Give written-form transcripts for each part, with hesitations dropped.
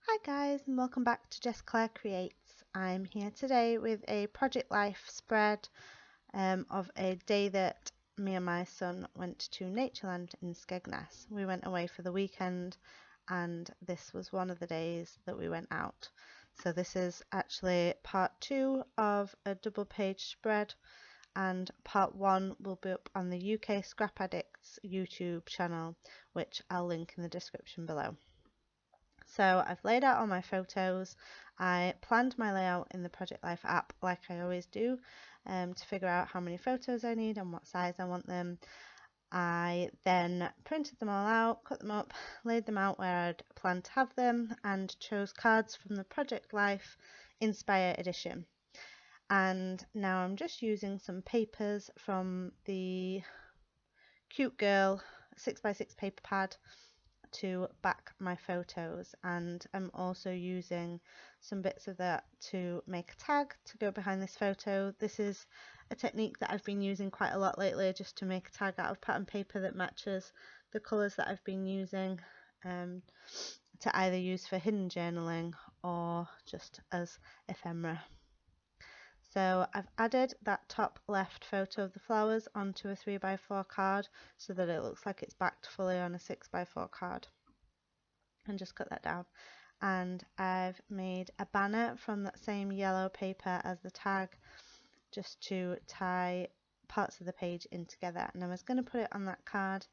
Hi guys, and welcome back to Jess Creates. I'm here today with a Project Life spread of a day that me and my son went to Natureland in Skegness. We went away for the weekend and this was one of the days that we went out. So this is actually part 2 of a double page spread, and part 1 will be up on the UK Scrap Addicts YouTube channel, which I'll link in the description below. So I've laid out all my photos. I planned my layout in the Project Life app like I always do, to figure out how many photos I need and what size I want them. I then printed them all out, cut them up, laid them out where I'd planned to have them, and chose cards from the Project Life Inspire edition. And now I'm just using some papers from the Cute Girl 6x6 paper pad to back my photos, and I'm also using some bits of that to make a tag to go behind this photo. This is a technique that I've been using quite a lot lately, just to make a tag out of pattern paper that matches the colours that I've been using, to either use for hidden journaling or just as ephemera. So I've added that top left photo of the flowers onto a 3x4 card so that it looks like it's backed fully on a 6x4 card, and just cut that down. And I've made a banner from that same yellow paper as the tag, just to tie parts of the page in together. And I was going to put it on that card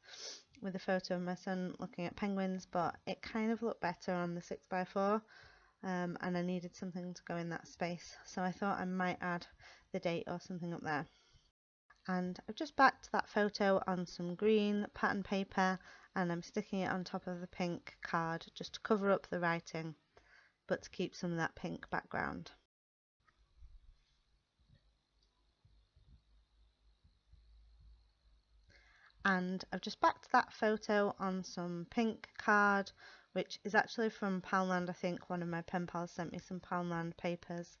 with a photo of my son looking at penguins, but it kind of looked better on the 6x4. And I needed something to go in that space, so I thought I might add the date or something up there. And I've just backed that photo on some green pattern paper, and I'm sticking it on top of the pink card just to cover up the writing, but to keep some of that pink background. And I've just backed that photo on some pink card, which is actually from Poundland. I think one of my pen pals sent me some Poundland papers,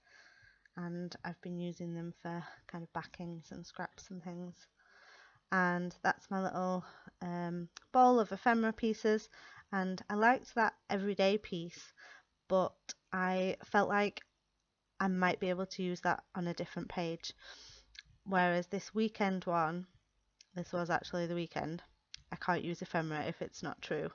and I've been using them for kind of backings and scraps and things. And that's my little bowl of ephemera pieces, and I liked that everyday piece, but I felt like I might be able to use that on a different page, whereas this weekend one, this was actually the weekend, I can't use ephemera if it's not true.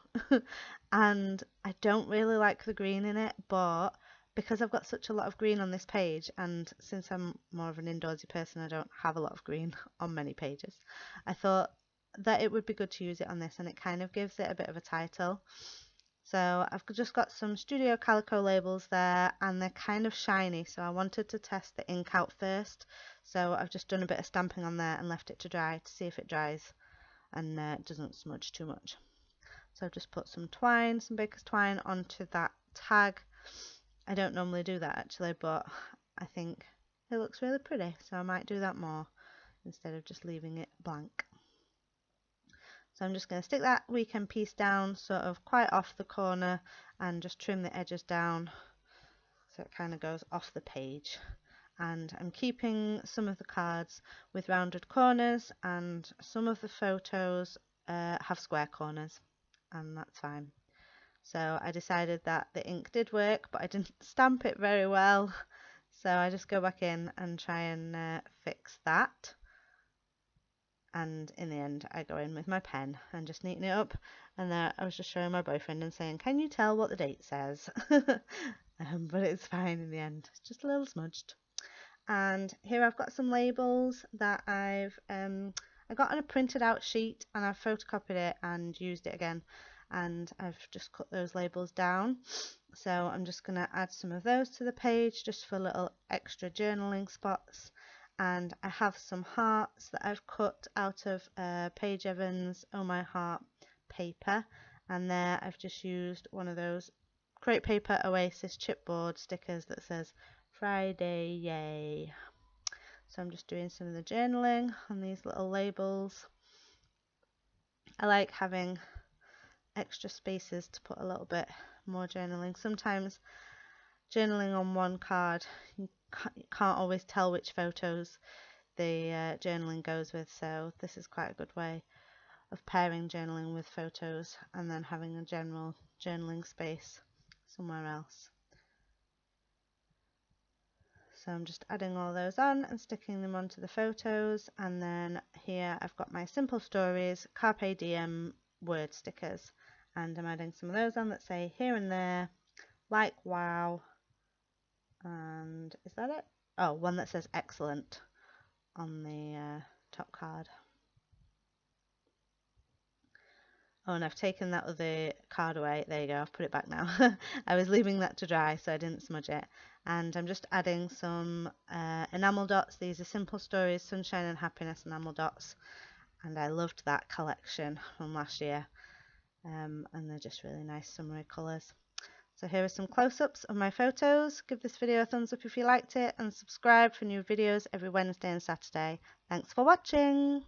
And I don't really like the green in it, but because I've got such a lot of green on this page, and since I'm more of an indoorsy person, I don't have a lot of green on many pages, I thought that it would be good to use it on this, and it kind of gives it a bit of a title. So I've just got some Studio Calico labels there, and they're kind of shiny, so I wanted to test the ink out first. So I've just done a bit of stamping on there and left it to dry to see if it dries and doesn't smudge too much. So I've just put some twine, some baker's twine onto that tag. I don't normally do that actually, but I think it looks really pretty, so I might do that more instead of just leaving it blank. So I'm just going to stick that weekend piece down sort of quite off the corner and just trim the edges down so it kind of goes off the page. And I'm keeping some of the cards with rounded corners, and some of the photos have square corners, and that's fine. So I decided that the ink did work, but I didn't stamp it very well, so I just go back in and try and fix that. And in the end I go in with my pen and just neaten it up, and I was just showing my boyfriend and saying, can you tell what the date says? But it's fine in the end, it's just a little smudged. And here I've got some labels that I got on a printed out sheet, and I've photocopied it and used it again, and I've just cut those labels down. So I'm just going to add some of those to the page just for little extra journaling spots. And I have some hearts that I've cut out of Paige Evans' Oh My Heart paper, and there I've just used one of those Create Paper Oasis chipboard stickers that says Friday Yay. So I'm just doing some of the journaling on these little labels. I like having extra spaces to put a little bit more journaling. Sometimes journaling on one card, you can't always tell which photos the journaling goes with, so this is quite a good way of pairing journaling with photos and then having a general journaling space. somewhere else. So I'm just adding all those on and sticking them onto the photos, and then here I've got my simple stories Carpe Diem word stickers, and I'm adding some of those on that say here and there, like wow, and is that it? Oh, one that says excellent on the top card. Oh, and I've taken that other card away. There you go, I've put it back now. I was leaving that to dry so I didn't smudge it. And I'm just adding some enamel dots. These are Simple Stories Sunshine and Happiness enamel dots. And I loved that collection from last year. And they're just really nice summery colours. So here are some close-ups of my photos. Give this video a thumbs up if you liked it, and subscribe for new videos every Wednesday and Saturday. Thanks for watching.